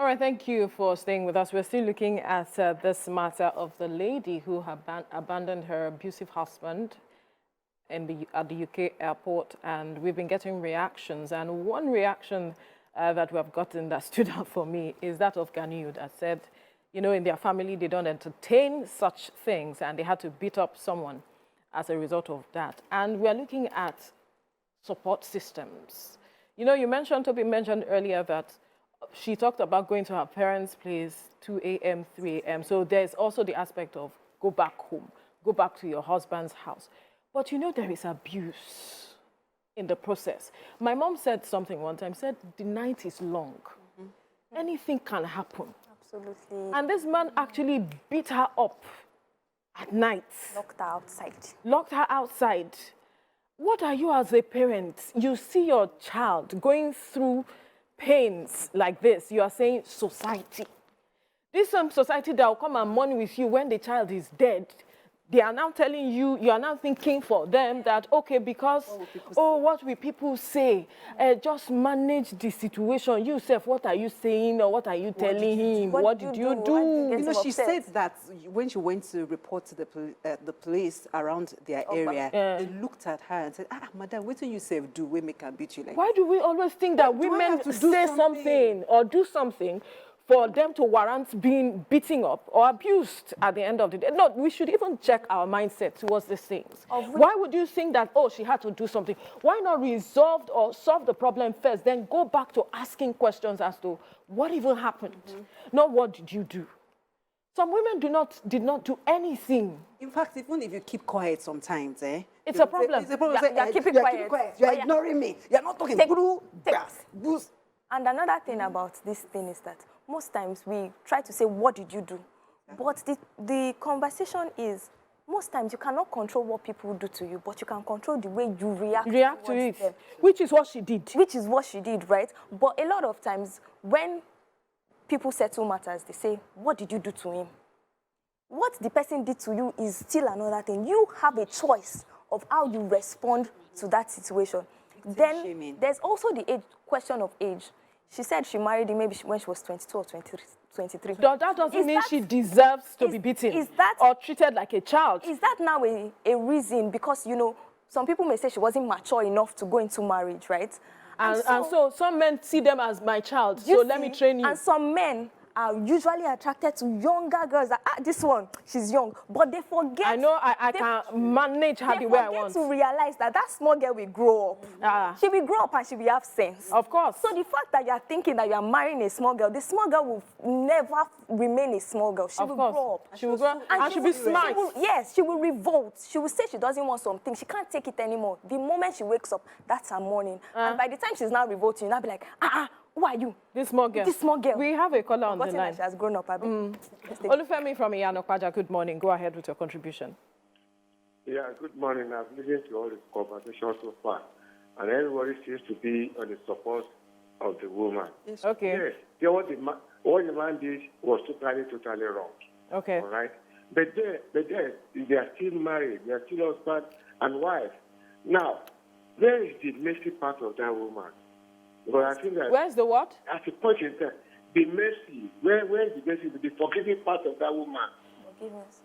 All right, thank you for staying with us. We're still looking at this matter of the lady who abandoned her abusive husband at the UK airport, and we've been getting reactions. And one reaction that we have gotten that stood out for me is that of Ganiu, that said, you know, in their family, they don't entertain such things, and they had to beat up someone as a result of that. And we're looking at support systems. You know, Toby mentioned earlier that she talked about going to her parents' place 2 a.m., 3 a.m. So there's also the aspect of go back home, go back to your husband's house. But you know, there is abuse in the process. My mom said something one time, said the night is long. Mm-hmm. Anything can happen. Absolutely. And this man actually beat her up at night. Locked her outside. Locked her outside. What are you as a parent? You see your child going through pains like this. You are saying society. This society that will come and mourn with you when the child is dead. They are now telling you, you are now thinking for them that, okay, because, what will people say? Just manage the situation. You, Seth, what are you saying or what are you telling him? What did you do? You know, she said that when she went to report to the police around their area, they looked at her and said, madam, what do you say do? We make her beat you like Why do we always think that women say something or do something for them to warrant being beaten up or abused at the end of the day? No, we should even check our mindset towards these things. Why would you think that, oh, she had to do something? Why not resolve or solve the problem first, then go back to asking questions as to what even happened? Not what did you do? Some women did not do anything. In fact, even if you keep quiet sometimes, it's a problem. It's a problem. You're keeping quiet. You're ignoring me. You're not talking. And another thing about this thing is that most times we try to say, what did you do? But the conversation is, most times you cannot control what people do to you, but you can control the way you react to it. Them. Which is what she did. Which is what she did, right? But a lot of times, when people settle matters, they say, what did you do to him? What the person did to you is still another thing. You have a choice of how you respond to that situation. Then there's also the question of age. She said she married him maybe when she was 22 or 23. That doesn't mean she deserves to be beaten or treated like a child. Is that now a reason? Because, you know, some people may say she wasn't mature enough to go into marriage, right? And so some men see them as my child, so let me train you. And some men are usually attracted to younger girls. That, this one, she's young. But they forget. I know I can manage her the way I want. They forget to realize that small girl will grow up. She will grow up and she will have sense. Of course. So the fact that you are thinking that you are marrying a small girl, the small girl will never remain a small girl. She will grow up. She will grow up and she'll be smart. Yes, she will revolt. She will say she doesn't want something. She can't take it anymore. The moment she wakes up, that's her morning. And by the time she's now revolting, you'll now be like, who are you? This small girl. This small girl. We have a caller on the line. She has grown up. Olufemi from Iyanokwaja, good morning. Go ahead with your contribution. Yeah, good morning. I've listened to all the conversation so far. And everybody seems to be on the support of the woman. Okay. Yes. What the man did was totally wrong. Okay. All right? But they are still married. They are still husband and wife. Now, where is the mercy part of that woman? But I think that where's the what? At the point in time, the mercy. Where is the mercy? The forgiving part of that woman. Forgiveness.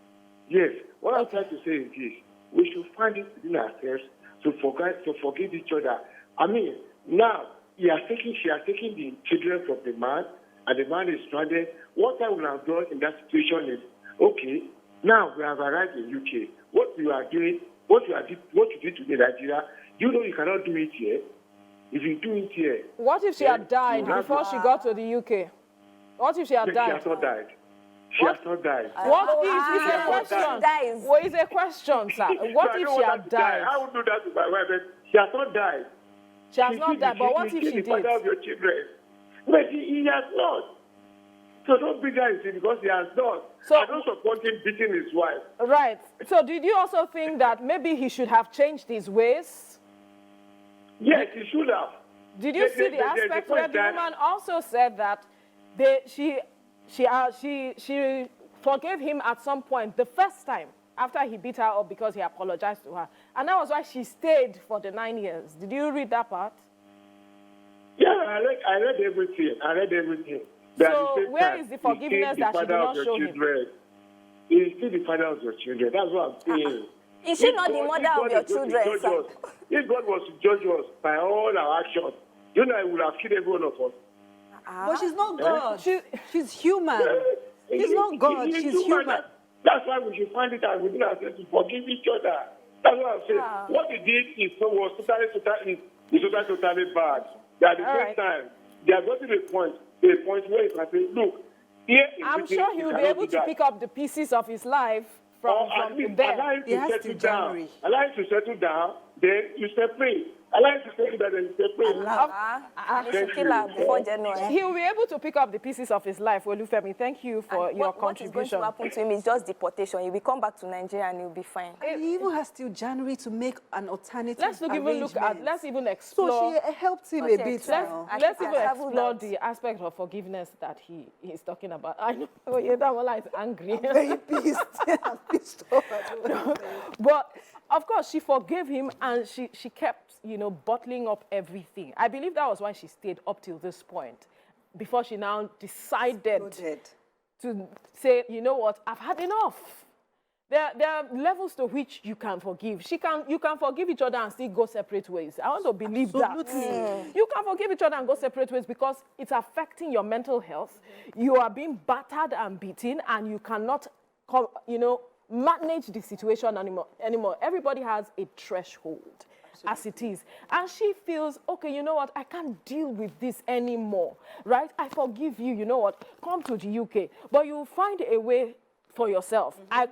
Yes. What I'm trying to say is this: we should find it within ourselves to forgive each other. I mean, now she has taken the children from the man, and the man is stranded. What I would have done in that situation is, okay, now we have arrived in UK. What you are doing, what you did to me, Nigeria, you know you cannot do it here. If you do it here... What if she had died before she got to the UK? What if she had died? She has not died. She has not died. What if it's a question? Well, it's a question, sir. What if she had died? I would do that to my wife, but she has not died. She has not died, but what if she did? The father of your children. But he has not. So don't bring her in because he has not. So, I don't support him beating his wife. Right. So did you also think that maybe he should have changed his ways? Yes, he should have. Did you see the aspect where the woman also said that she forgave him at some point, the first time, after he beat her up because he apologized to her. And that was why she stayed for the 9 years. Did you read that part? Yeah, I read everything. But at So the same where time, is the he's still forgiveness the that she did father not of your show him? children. He's still the father of your children. That's what I'm saying. Is she not the mother of your children, sir? If God was to judge us by all our actions, you know, he would have killed every one of us. But she's not God. She's human. Yeah. She's not God. She's human. That's why we should find it out within ourselves to forgive each other. That's what I'm saying. What he did was totally bad. But at the same time, they are going to the point where you can say, look, here is I'm sure he will be able to pick up the pieces of his life from there. Allow him to settle down. Allow him to settle down, then you separate. Allow him to settle down, then you separate. Before January. He will be able to pick up the pieces of his life. Olufemi, thank you for your contribution. What is going to happen to him is just deportation. He will come back to Nigeria and he'll be fine. And he even has till January to make an alternative Let's even explore. So she helped him a bit. Let's even explore the aspect of forgiveness that he is talking about. I know Oyedamola is angry. I'm very pissed. I'm pissed off. But of course, she forgave him and she kept, bottling up everything. I believe that was why she stayed up till this point, before she now decided to say, you know what, I've had enough. There are levels to which you can forgive. You can forgive each other and still go separate ways. I want to believe that. You can forgive each other and go separate ways because it's affecting your mental health. You are being battered and beaten, and you cannot, manage the situation anymore. Everybody has a threshold. As it is. And she feels, okay, you know what, I can't deal with this anymore, right? I forgive you, you know what, come to the UK. But you find a way for yourself. I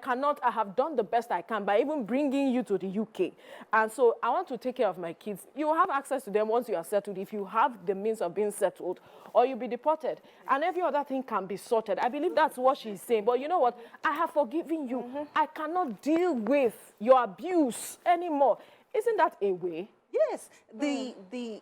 have done the best I can by even bringing you to the UK. And so I want to take care of my kids. You will have access to them once you are settled, if you have the means of being settled, or you'll be deported. And every other thing can be sorted. I believe that's what she's saying. But you know what, I have forgiven you. I cannot deal with your abuse anymore. Isn't that a way? Yes. The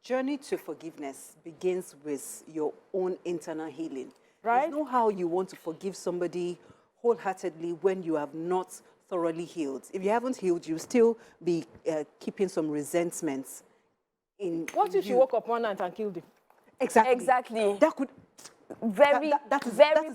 journey to forgiveness begins with your own internal healing. Right? There's no how you want to forgive somebody wholeheartedly when you have not thoroughly healed. If you haven't healed, you'll still be keeping some resentments in What if she woke up one night and killed him? Exactly. That could... Very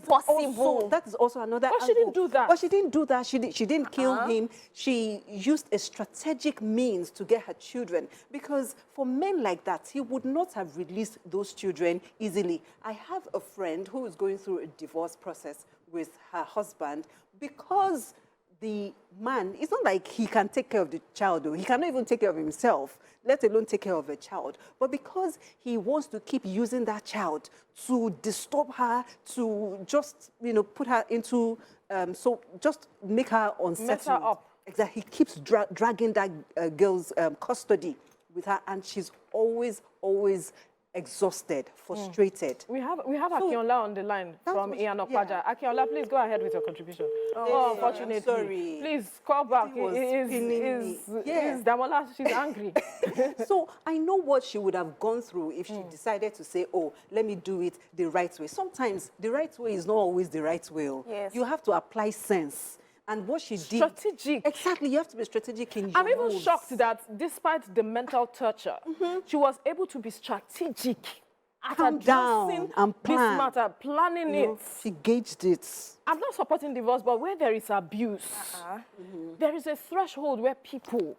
possible. That is also another But she didn't do that. But she didn't do that. She didn't kill him. She used a strategic means to get her children. Because for men like that, he would not have released those children easily. I have a friend who is going through a divorce process with her husband because the man, it's not like he can take care of the child, though. He cannot even take care of himself, let alone take care of a child. But because he wants to keep using that child to disturb her, to just, put her into, so just make her unsettled. Mess her up. Exactly. He keeps dragging that girl's custody with her, and she's always exhausted, frustrated. We have Akinola on the line from Ian Okwaja. Akinola, please go ahead with your contribution. Unfortunately. Sorry. Please call back. Damola, she's angry. So I know what she would have gone through if she decided to say, oh, let me do it the right way. Sometimes the right way is not always the right way. Yes. You have to apply sense. And what she did... Strategic. Exactly. You have to be strategic in your I'm even moves. shocked that despite the mental torture, she was able to be strategic at addressing this matter, planning it. She gauged it. I'm not supporting divorce, but where there is abuse, there is a threshold where people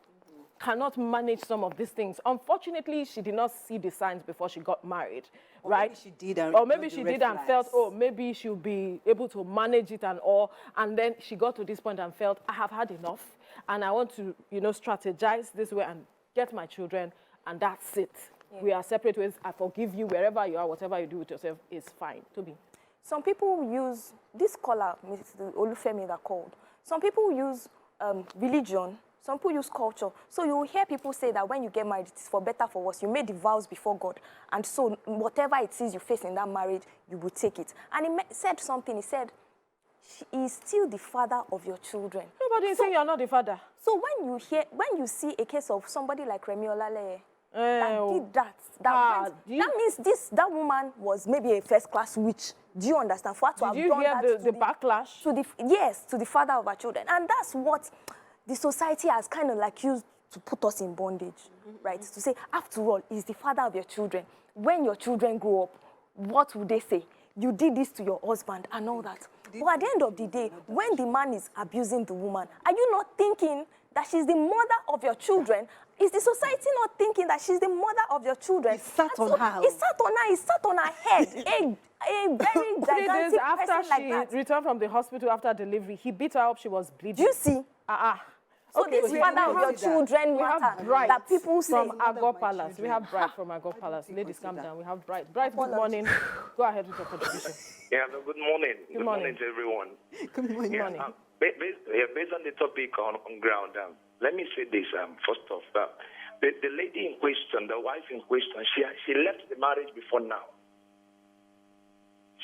cannot manage some of these things. Unfortunately, she did not see the signs before she got married, right? Maybe she did, or maybe she did and felt, oh, maybe she'll be able to manage it and all. And then she got to this point and felt, I have had enough, and I want to, strategize this way and get my children, and that's it. Yeah. We are separate ways. I forgive you wherever you are. Whatever you do with yourself is fine. To me. Some people use this caller, Mr. Olufemi, that called. Some people use religion. Some people use culture. So you will hear people say that when you get married, it's for better, for worse. You made the vows before God. And so whatever it is you face in that marriage, you will take it. And he said something. He said, he is still the father of your children. Nobody is saying you're not the father. So when you see a case of somebody like Remi Olale that did that means that woman was maybe a first-class witch. Do you understand? For her to have done that. Did you hear the backlash? To the father of our children. And that's what the society has kind of like used to put us in bondage, right? To say, after all, he's the father of your children. When your children grow up, what would they say? You did this to your husband and all that. But at the end of the day, when the man is abusing the woman, are you not thinking that she's the mother of your children? Is the society not thinking that she's the mother of your children? It sat on her. It sat on her. It sat on her head. A very 3 days gigantic after person like she that. returned from the hospital after delivery, he beat her up. She was bleeding. Do you see? So Okay, this we father have of your that. children We have matter Bright that people say. from Agor my Palace. We children. have Bright from Agor Palace. Ladies, calm down. We have Bright. Bright, good morning. Go ahead with your contribution. Yeah, no, good morning. Good morning. To everyone. Good morning. Good morning. Based on the topic on ground, let me say this first off. The lady in question, the wife in question, she left the marriage before now.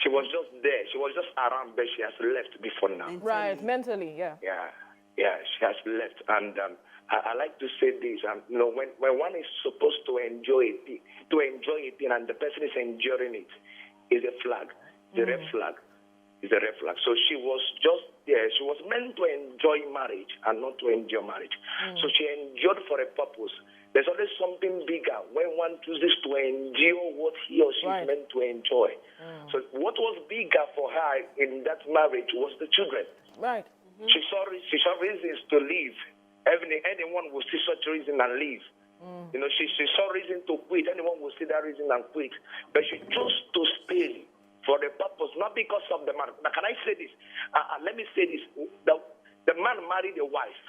She was just there. She was just around, but she has left before now. Right, mentally, yeah. Yeah, she has left. And I like to say this. When one is supposed to enjoy it, and the person is enduring it, is a flag. It's a red flag. It's a red flag. So she was just there. She was meant to enjoy marriage and not to endure marriage. So she endured for a purpose. There's always something bigger when one chooses to endure what he or she is meant to enjoy. So what was bigger for her in that marriage was the children. Right. She saw reasons to leave. Anyone will see such reason and leave. She saw reason to quit. Anyone will see that reason and quit. But she chose to stay for the purpose, not because of the man. Now, can I say this? Let me say this. The man married a wife,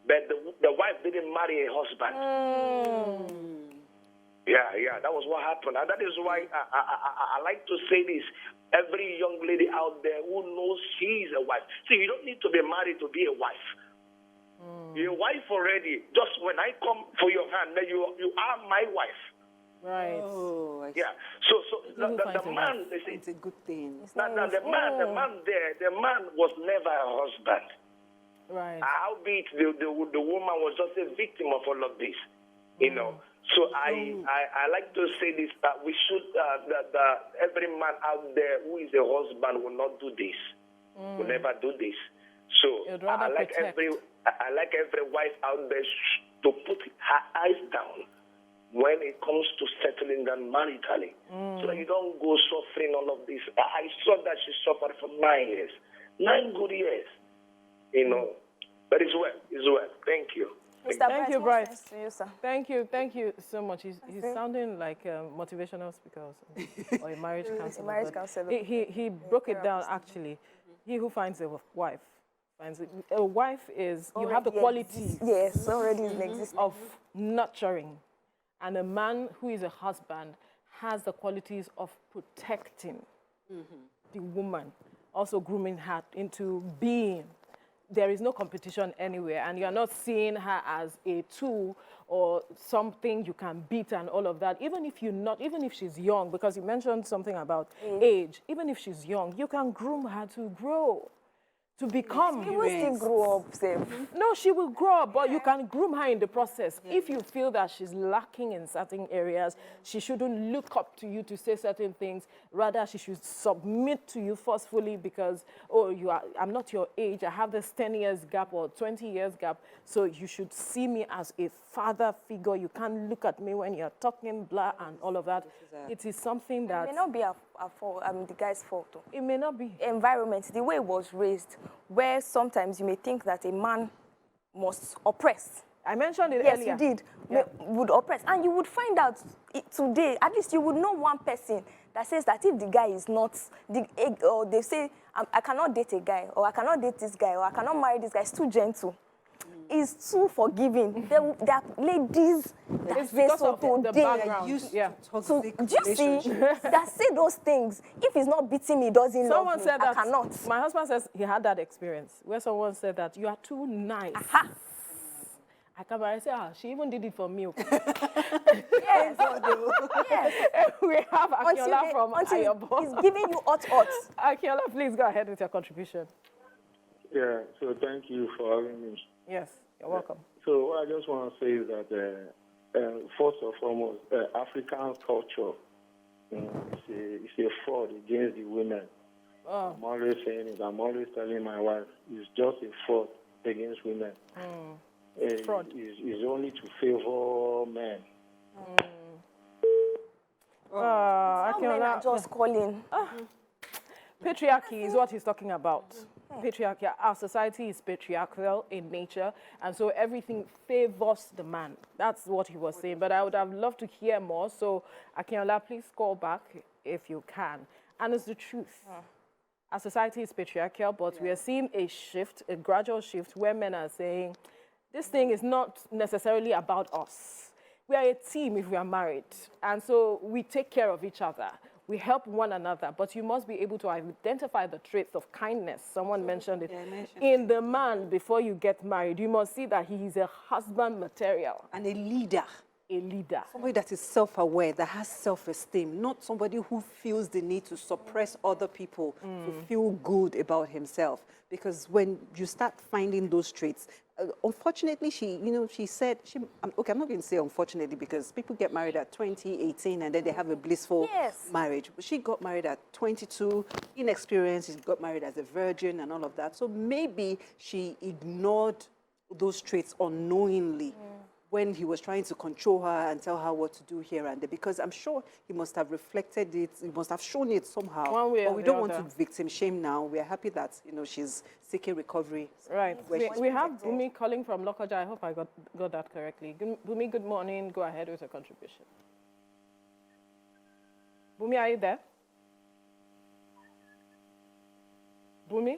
but the wife didn't marry a husband. Yeah, that was what happened. And that is why I like to say this. Every young lady out there who knows she is a wife. See, you don't need to be married to be a wife. You're a wife already. Just when I come for your hand, then you are my wife. Right. Oh, I see. Yeah. So the man, they say, It's a good thing. the man was never a husband. Right. Albeit the woman was just a victim of all of this, So I like to say this, that we should that every man out there who is a husband will not do this, will never do this. So I like every wife out there to put her eyes down when it comes to settling down maritally, so that you don't go suffering all of this. I saw that she suffered for 9 years, 9 good years, But it's well. Thank you. Thank you, Bright. To you, sir. Thank you so much. He's sounding like a motivational speaker or a marriage counselor. A marriage counselor. He broke it down, actually. He who finds a wife finds a wife is, you have the qualities already in existence of nurturing. And a man who is a husband has the qualities of protecting the woman, also grooming her into being. There is no competition anywhere, and you're not seeing her as a tool or something you can beat and all of that. Even if she's young, because you mentioned something about age, even if she's young, you can groom her to grow, to become. She will still grow up, safe. No, she will grow up, but you can groom her in the process. If you feel that she's lacking in certain areas, she shouldn't look up to you to say certain things. Rather, she should submit to you forcefully because, I'm not your age. I have this 10 years gap or 20 years gap. So you should see me as a father figure. You can't look at me when you're talking, blah, and all of that. It is something that... It may not be the guy's fault, though. It may not be. Environment, the way it was raised, where sometimes you may think that a man must oppress. I mentioned it earlier. Yes, you did. Would oppress. And you would find out today, at least you would know one person that says that if the guy is not, or they say, I cannot date a guy, or I cannot date this guy, or I cannot marry this guy, it's too gentle. Is too forgiving. There are ladies that say so today. Used to toxic do you see that say those things? If he's not beating me, he doesn't love me. Said that, I cannot. My husband says he had that experience where someone said that you are too nice. I come and say, she even did it for me. Yes. Yes. We have Akiola from Ayobo. He's giving you hot. Akiola, please go ahead with your contribution. Yeah, so thank you for having me. Yes, you're welcome. So what I just want to say is that, first and foremost, African culture is a fraud against the women. Oh. I'm always saying it. I'm always telling my wife, it's just a fraud against women. Fraud. It's only to favor men. How men are just calling. Patriarchy is what he's talking about. Patriarchy. Our society is patriarchal in nature, and so everything favors the man. That's what he was saying. But I would have loved to hear more. So, Akinola, please call back if you can. And it's the truth. Our society is patriarchal, but we are seeing a shift, a gradual shift, where men are saying, this thing is not necessarily about us. We are a team if we are married. And so we take care of each other. We help one another, but you must be able to identify the traits of kindness. Someone mentioned it. In the man before you get married, you must see that he is a husband material. And a leader. A leader. Somebody that is self-aware, that has self-esteem, not somebody who feels the need to suppress other people to feel good about himself. Because when you start finding those traits, unfortunately, she said, okay, I'm not going to say unfortunately, because people get married at 20, 18, and then they have a blissful marriage. But she got married at 22, inexperienced, she got married as a virgin and all of that. So maybe she ignored those traits unknowingly when he was trying to control her and tell her what to do here and there, because I'm sure he must have reflected it, he must have shown it somehow. One way but or we the don't want other. to victim shame now. We are happy that, she's seeking recovery. Right. We have Bumi calling from Lokoja. I hope I got that correctly. Bumi, good morning. Go ahead with your contribution. Bumi, are you there? Bumi?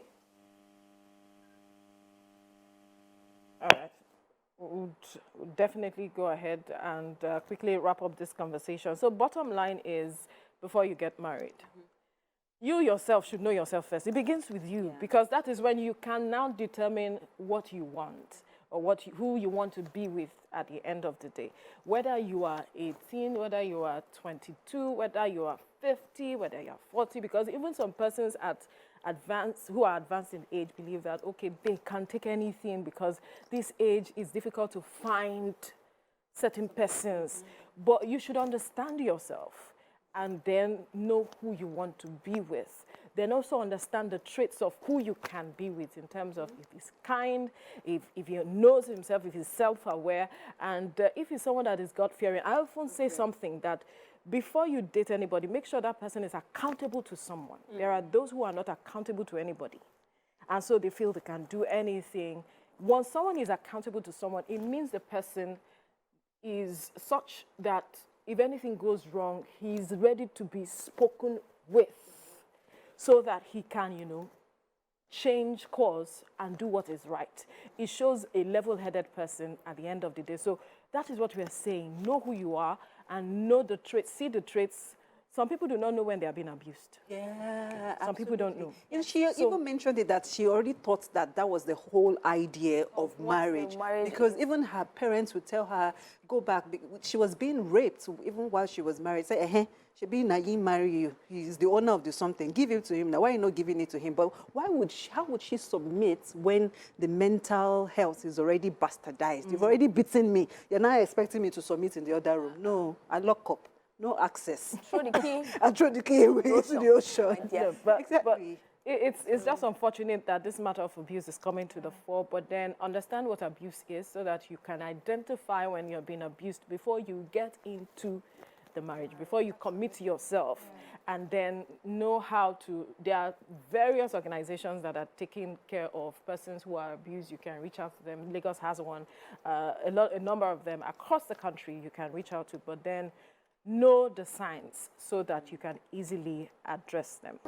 All right. We'll definitely go ahead and quickly wrap up this conversation. So bottom line is, before you get married, you yourself should know yourself first. It begins with you, because that is when you can now determine what you want or who you want to be with at the end of the day. Whether you are 18, whether you are 22, whether you are 50, whether you are 40, because even some persons who are advanced in age believe that, okay, they can take anything because this age is difficult to find certain persons. But you should understand yourself and then know who you want to be with. Then also understand the traits of who you can be with in terms of if he's kind, if he knows himself, if he's self-aware, and if he's someone that is God-fearing. I often say something that before you date anybody, make sure that person is accountable to someone. There are those who are not accountable to anybody, and so they feel they can do anything. Once someone is accountable to someone, it means the person is such that if anything goes wrong, he's ready to be spoken with so that he can, change course and do what is right. It shows a level-headed person at the end of the day. So that is what we are saying. Know who you are and know the traits, see the traits. Some people do not know when they are being abused. Yeah, Some people don't know. She even mentioned it that she already thought that was the whole idea of marriage. Because even her parents would tell her, go back. She was being raped even while she was married. Say, she be Nigerian, marry you. He's the owner of the something. Give it to him. Now, why are you not giving it to him? But how would she submit when the mental health is already bastardized? You've already beaten me. You're now expecting me to submit in the other room. No, I lock up. No access. Throw the key. And throw the key away to the ocean. Yeah, but Exactly. it's just unfortunate that this matter of abuse is coming to the fore, but then understand what abuse is so that you can identify when you're being abused before you get into the marriage, before you commit yourself, and then know how to. There are various organizations that are taking care of persons who are abused. You can reach out to them. Lagos has one. A number of them across the country you can reach out to, but then know the signs so that you can easily address them.